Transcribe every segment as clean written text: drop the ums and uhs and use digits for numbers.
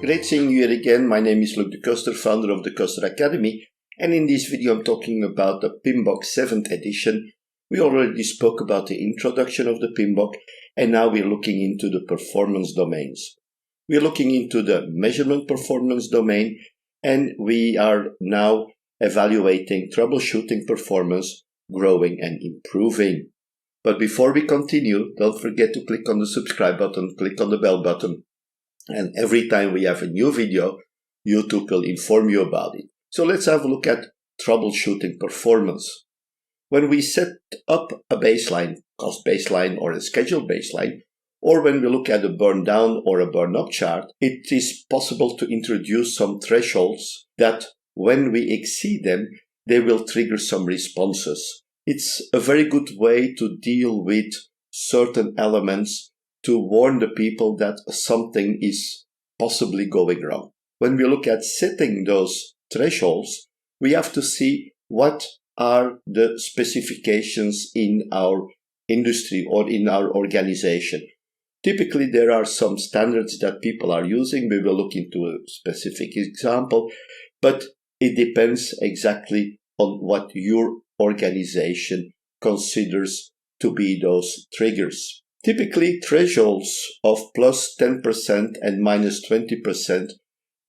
Great seeing you here again. My name is Luc de Koster, founder of the Koster Academy, and in this video I'm talking about the PMBOK 7th edition. We already spoke about the introduction of the PMBOK, and now we're looking into the performance domains. We're looking into the measurement performance domain, and we are now evaluating troubleshooting performance, growing and improving. But before we continue, don't forget to click on the subscribe button, click on the bell button, and every time we have a new video, YouTube will inform you about it. So let's have a look at troubleshooting performance. When we set up a baseline, cost baseline or a schedule baseline, or when we look at a burn down or a burn up chart, it is possible to introduce some thresholds that when we exceed them, they will trigger some responses. It's a very good way to deal with certain elements to warn the people that something is possibly going wrong. When we look at setting those thresholds, we have to see what are the specifications in our industry or in our organization. Typically, there are some standards that people are using. We will look into a specific example, but it depends exactly on what your organization considers to be those triggers. Typically, thresholds of plus 10% and minus 20%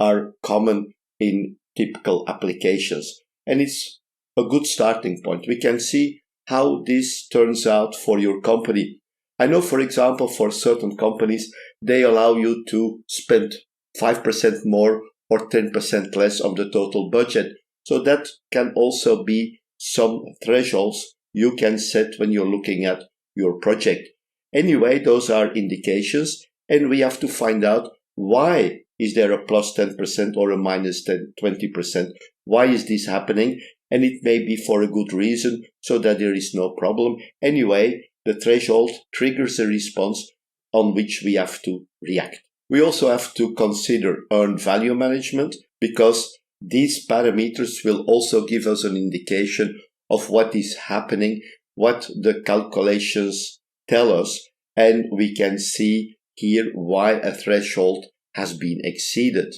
are common in typical applications, and it's a good starting point. We can see how this turns out for your company. I know, for example, for certain companies, they allow you to spend 5% more or 10% less of the total budget. So that can also be some thresholds you can set when you're looking at your project. Anyway, those are indications, and we have to find out why is there a plus 10% or a minus 20%. Why is this happening? And it may be for a good reason, so that there is no problem. Anyway, the threshold triggers a response on which we have to react. We also have to consider earned value management, because these parameters will also give us an indication of what is happening, what the calculations tell us, and we can see here why a threshold has been exceeded.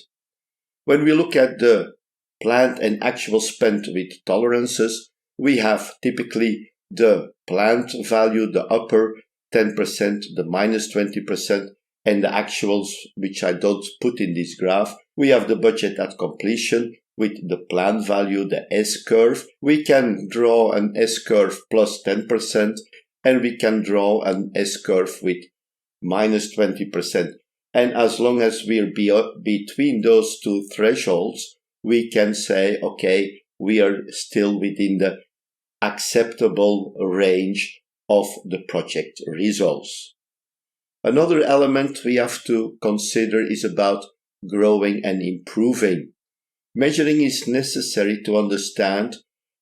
When we look at the planned and actual spend with tolerances, we have typically the planned value, the upper 10%, the minus 20%, and the actuals, which I don't put in this graph. We have the budget at completion with the planned value, the S-curve. We can draw an S-curve plus 10%, and we can draw an S-curve with minus 20%. And as long as we're between those two thresholds, we can say, okay, we are still within the acceptable range of the project results. Another element we have to consider is about growing and improving. Measuring is necessary to understand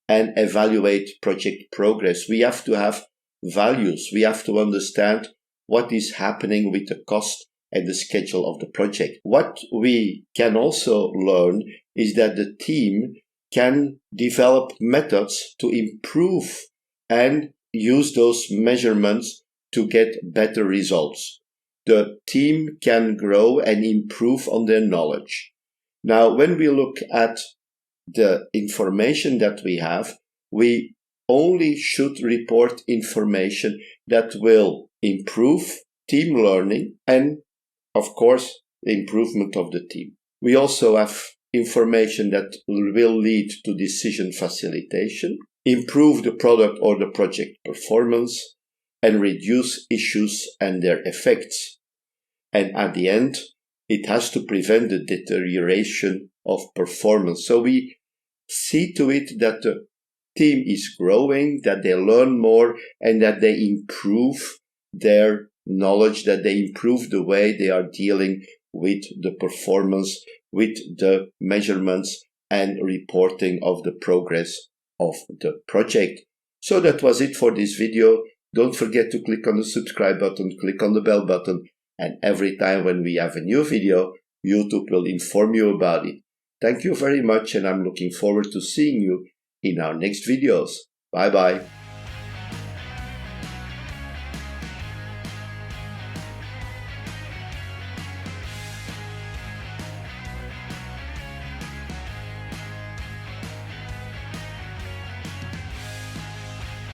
and evaluate project progress. We have to have values. We have to understand what is happening with the cost and the schedule of the project. What we can also learn is that the team can develop methods to improve and use those measurements to get better results. The team can grow and improve on their knowledge. Now, when we look at the information that we have, we only should report information that will improve team learning and, of course, the improvement of the team. We also have information that will lead to decision facilitation, improve the product or the project performance, and reduce issues and their effects. And at the end, it has to prevent the deterioration of performance. So we see to it that the team is growing, that they learn more, and that they improve their knowledge, that they improve the way they are dealing with the performance, with the measurements and reporting of the progress of the project. So that was it for this video. Don't forget to click on the subscribe button, click on the bell button, and every time when we have a new video, YouTube will inform you about it. Thank you very much, and I'm looking forward to seeing you in our next videos. Bye bye.